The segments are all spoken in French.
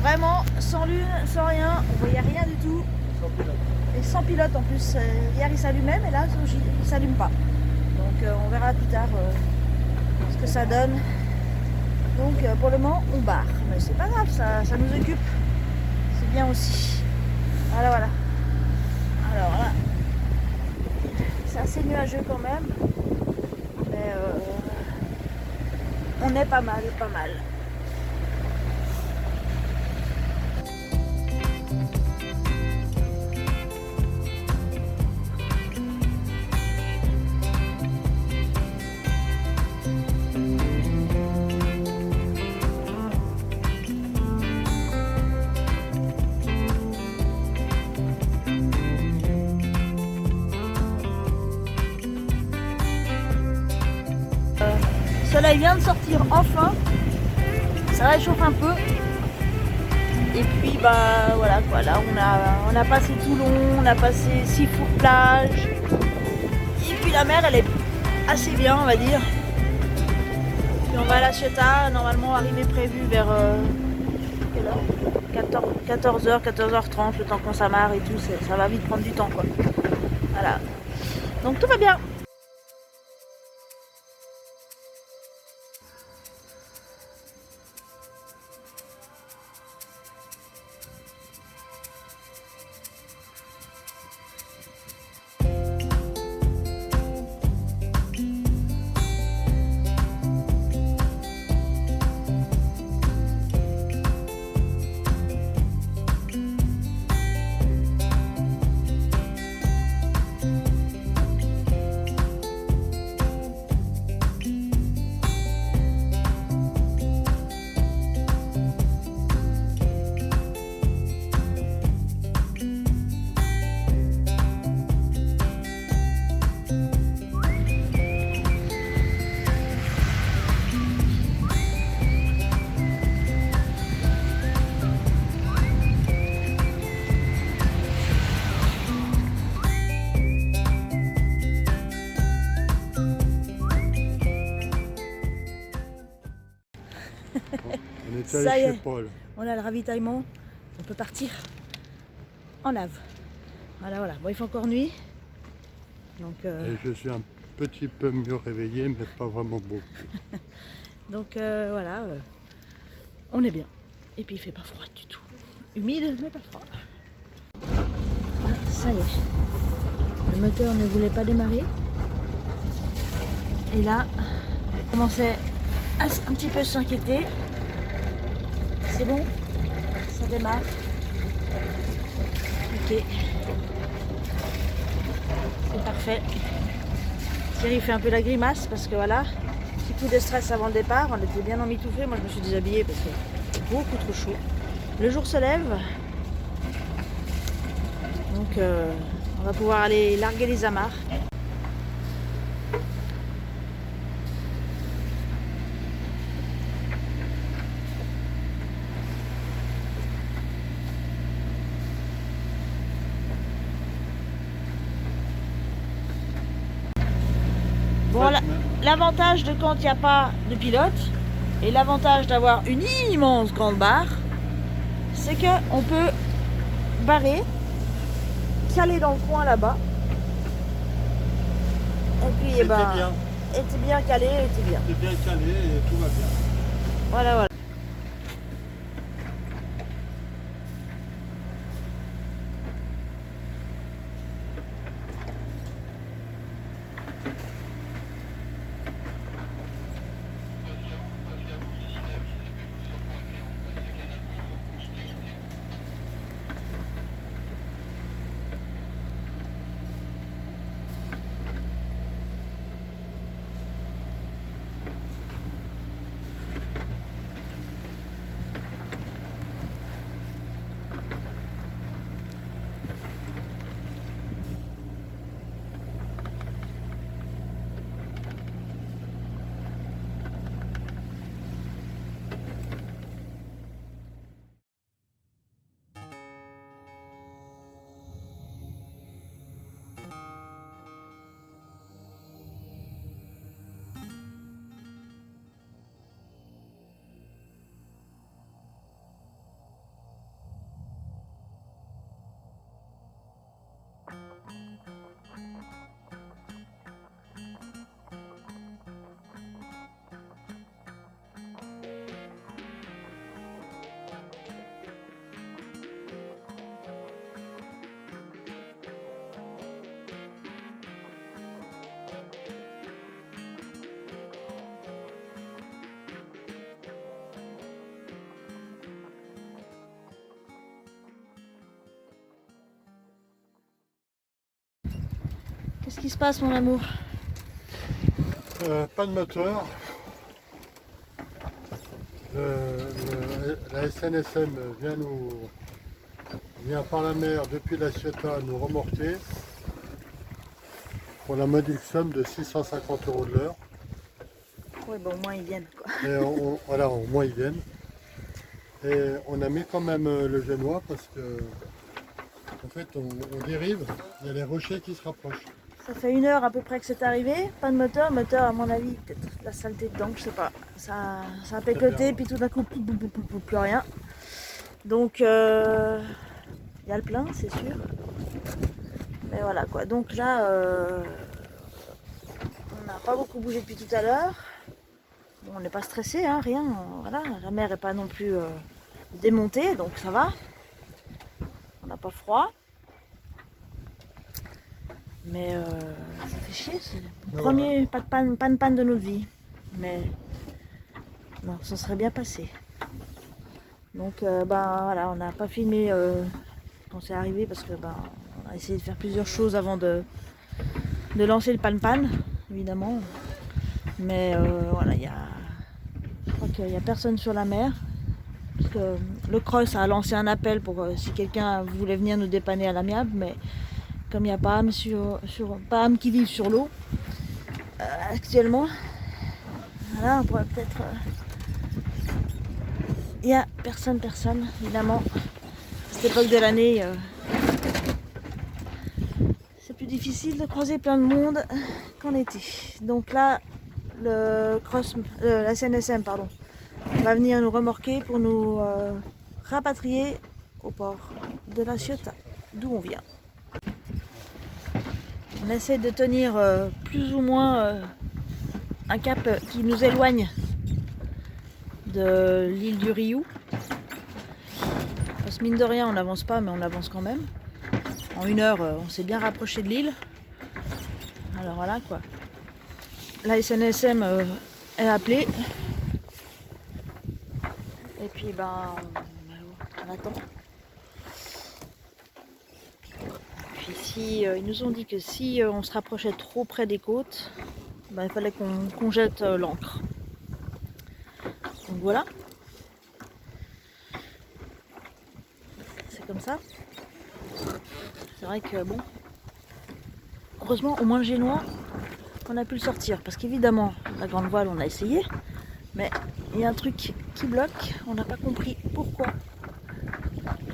Vraiment, sans lune, sans rien, on voyait rien du tout. Sans pilote. Et sans pilote en plus. Hier il s'allumait, mais là il s'allume pas. Donc on verra plus tard ce que ça donne. Donc pour le moment on barre. Mais c'est pas grave, ça nous occupe. C'est bien aussi. Voilà, voilà. Alors là, c'est assez nuageux quand même. Mais on est pas mal, pas mal. Le soleil vient de sortir enfin, ça réchauffe un peu. Et puis bah voilà quoi, là on a passé Toulon, on a passé Sifour plage. Et puis la mer elle est assez bien on va dire. Puis on va à La Ciotat, normalement arrivée prévue vers quelle heure 14h, 14h30, le temps qu'on s'amarre et tout, ça va vite prendre du temps quoi. Voilà. Donc tout va bien. On est Ça y allé est. chez Paul. On a le ravitaillement, on peut partir en Ave. Voilà, voilà. Bon, il fait encore nuit. Donc, Et je suis un petit peu mieux réveillé, mais pas vraiment beaucoup. donc voilà, on est bien. Et puis il fait pas froid du tout. Humide, mais pas froid. Ah, ça y est. Le moteur ne voulait pas démarrer. Et là, on commençait à un petit peu s'inquiéter. C'est bon, ça démarre. Ok. C'est parfait. Thierry fait un peu la grimace parce que voilà, petit coup de stress avant le départ. On était bien emmitouflés. Moi je me suis déshabillée parce que c'est beaucoup trop chaud. Le jour se lève. Donc on va pouvoir aller larguer les amarres. Bon, l'avantage de quand il n'y a pas de pilote et l'avantage d'avoir une immense grande barre, c'est qu'on peut barrer, caler dans le coin là-bas. Et puis, eh ben, était bien calé, était bien. C'est bien calé et tout va bien. Voilà, voilà. Qu'est-ce qui se passe, mon amour? Pas de moteur. La SNSM vient par la mer depuis La Ciotat nous remorquer pour la modique somme de 650 € de l'heure. Oui, bon, au moins ils viennent, quoi. Et voilà, au moins ils viennent. Et on a mis quand même le génois parce que en fait on dérive, il y a les rochers qui se rapprochent. Ça fait 1 heure à peu près que c'est arrivé. Pas de moteur. Moteur, à mon avis, peut-être la saleté dedans, je sais pas. Ça a pécoté, puis tout d'un coup, plus rien. Donc, il y a le plein, c'est sûr. Mais voilà quoi. Donc là, on n'a pas beaucoup bougé depuis tout à l'heure. Bon, on n'est pas stressé, hein, rien. Voilà, la mer n'est pas non plus démontée, donc ça va. On n'a pas froid. Mais ça fait chier, c'est le premier pas de panne de notre vie. Mais non, ça serait bien passé. Donc voilà, on n'a pas filmé quand c'est arrivé parce que on a essayé de faire plusieurs choses avant de lancer le pan, évidemment. Mais voilà, je crois qu'il n'y a personne sur la mer. Parce que le Cross a lancé un appel pour si quelqu'un voulait venir nous dépanner à l'amiable, mais comme il n'y a pas âme qui vivent sur l'eau actuellement, voilà, on pourrait peut-être... Il n'y a personne, évidemment. À cette époque de l'année, c'est plus difficile de croiser plein de monde qu'en été. Donc là, la SNSM, pardon, va venir nous remorquer pour nous rapatrier au port de La Ciotat, d'où on vient. On essaie de tenir plus ou moins un cap qui nous éloigne de l'île du Riou. Parce que mine de rien, on n'avance pas, mais on avance quand même. En 1 heure, on s'est bien rapproché de l'île. Alors voilà quoi. La SNSM est appelée. Et puis on attend. Puis si ils nous ont dit que si on se rapprochait trop près des côtes, il fallait qu'on jette l'ancre. Donc voilà. C'est comme ça. C'est vrai que bon. Heureusement, au moins le génois, on a pu le sortir. Parce qu'évidemment, la grande voile, on a essayé. Mais il y a un truc qui bloque. On n'a pas compris pourquoi.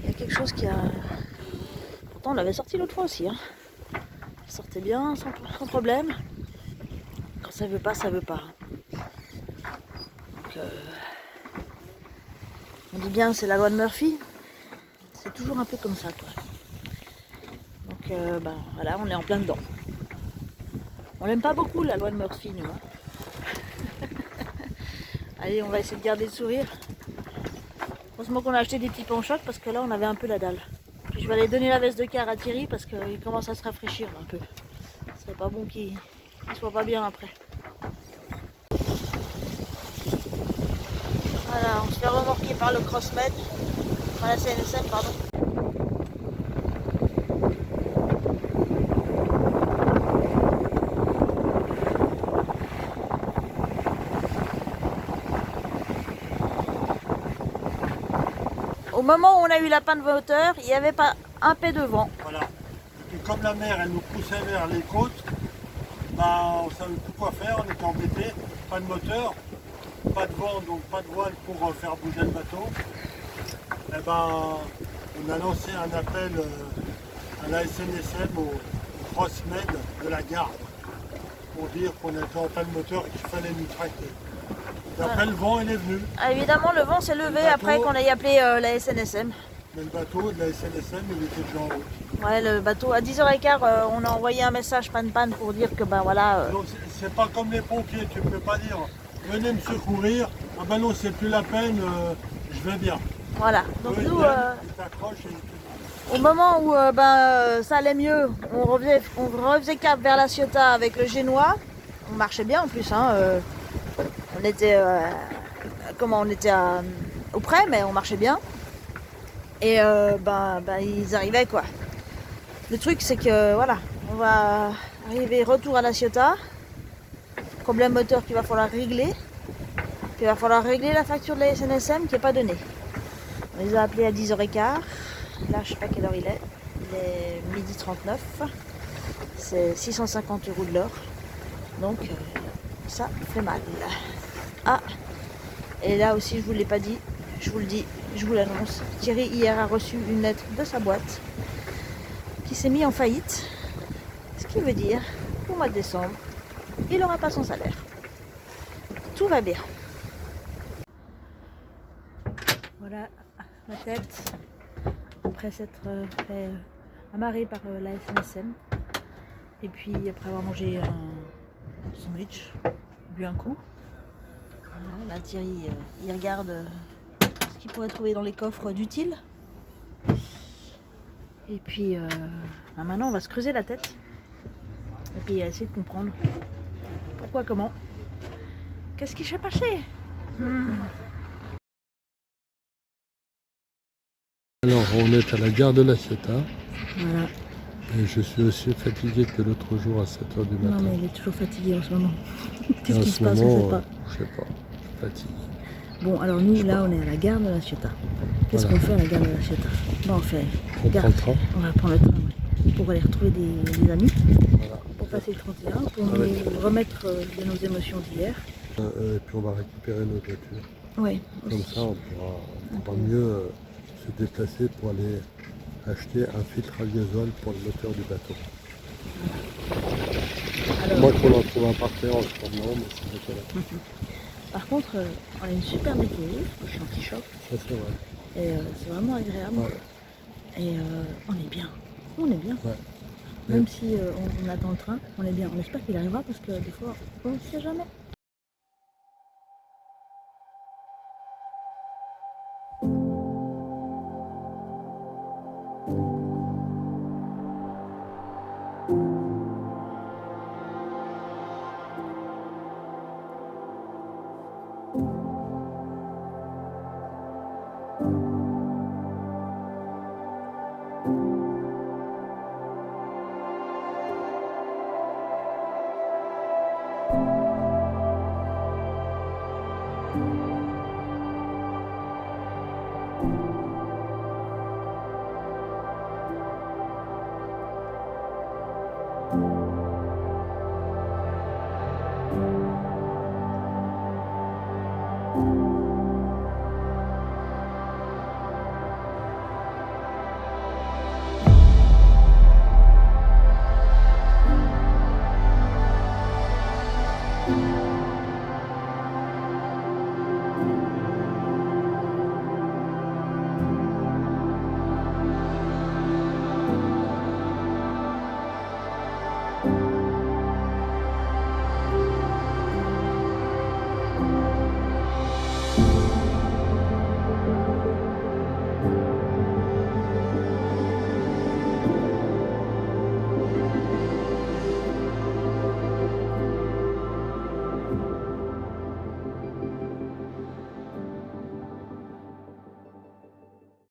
Il y a quelque chose qui a... On l'avait sorti l'autre fois aussi. Hein. Ça sortait bien, sans problème. Quand ça veut pas, ça veut pas. Donc, on dit bien c'est la loi de Murphy. C'est toujours un peu comme ça, quoi. Donc voilà, on est en plein dedans. On l'aime pas beaucoup la loi de Murphy, nous. Hein. Allez, on va essayer de garder le sourire. Heureusement qu'on a acheté des petits panchocs parce que là on avait un peu la dalle. Je vais aller donner la veste de car à Thierry parce qu'il commence à se rafraîchir un peu. Ce serait pas bon qu'il soit pas bien après. Voilà, on se fait remorquer par le Crossmed, par la CNSM, pardon. Au moment où on a eu la panne de moteur, il n'y avait pas un pet de vent. Voilà. Et puis comme la mer, elle nous poussait vers les côtes, on ne savait plus quoi faire, on était embêtés. Pas de moteur, pas de vent, donc pas de voile pour faire bouger le bateau. Et on a lancé un appel à la SNSM, au Crossmed de la Garde, pour dire qu'on était en panne de moteur et qu'il fallait nous tracter. Et après, le vent, il est venu. Ah, évidemment, le vent s'est levé après qu'on ait appelé la SNSM. Mais le bateau de la SNSM, il était déjà en route. Ouais, le bateau, à 10h15, on a envoyé un message panne pour dire que voilà. Donc, c'est pas comme les pompiers, tu peux pas dire venez me secourir. Ah ben non, c'est plus la peine, je vais bien. Voilà. Donc eux, nous, ils t'accrochent et au moment où ça allait mieux, on refaisait cap vers La Ciotat avec le génois. On marchait bien en plus, hein. On était, au près, mais on marchait bien. Et ils arrivaient quoi. Le truc c'est que voilà, on va Arrivé, retour à La Ciotat. Problème moteur qu'il va falloir régler. Puis il va falloir régler la facture de la SNSM qui n'est pas donnée. On les a appelés à 10h15. Là, je ne sais pas quelle heure il est. Il est 12h39. C'est 650 € de l'heure. Donc, ça fait mal. Ah, et là aussi, je ne vous l'ai pas dit. Je vous le dis, je vous l'annonce. Thierry, hier, a reçu une lettre de sa boîte qui s'est mis en faillite. Ce qui veut dire qu'au mois de décembre, il n'aura pas son salaire. Tout va bien. Voilà la tête, après s'être fait amarrer par la SNSM. Et puis après avoir mangé un sandwich, bu un coup. Voilà, là Thierry, il regarde ce qu'il pourrait trouver dans les coffres d'utile. Et puis maintenant on va se creuser la tête. Et puis essayer de comprendre pourquoi, comment, qu'est-ce qui s'est passé. Alors, on est à la gare de La Ciotat. Voilà. Et je suis aussi fatigué que l'autre jour à 7h du matin. Non mais il est toujours fatigué en ce moment. Qu'est-ce En qui ce se passe, on moment, sait pas. je sais pas, je suis fatigué. Bon, alors nous, là, on est à la gare de La Ciotat. Qu'est-ce Voilà. qu'on fait à la gare de La Ciotat? Bon, on fait On gare. prend le train. On va prendre le train, ouais, pour aller retrouver des amis, Voilà. pour passer le 31, pour Ouais. nous remettre de nos émotions d'hier. Et puis on va récupérer notre voiture. Oui, Comme ça, on pourra mieux se déplacer pour aller acheter un filtre à gazole pour le moteur du bateau. Alors, Moi, qu'on en trouve un parfait en ce moment, mais c'est pas là. par contre, on a une super météo, je suis en t-shirt, Ça, c'est vrai. et c'est vraiment agréable. Ouais. Et on est bien, on est bien. Ouais. Même si on attend le train, on est bien. On espère qu'il arrivera parce que des fois, on ne sait jamais.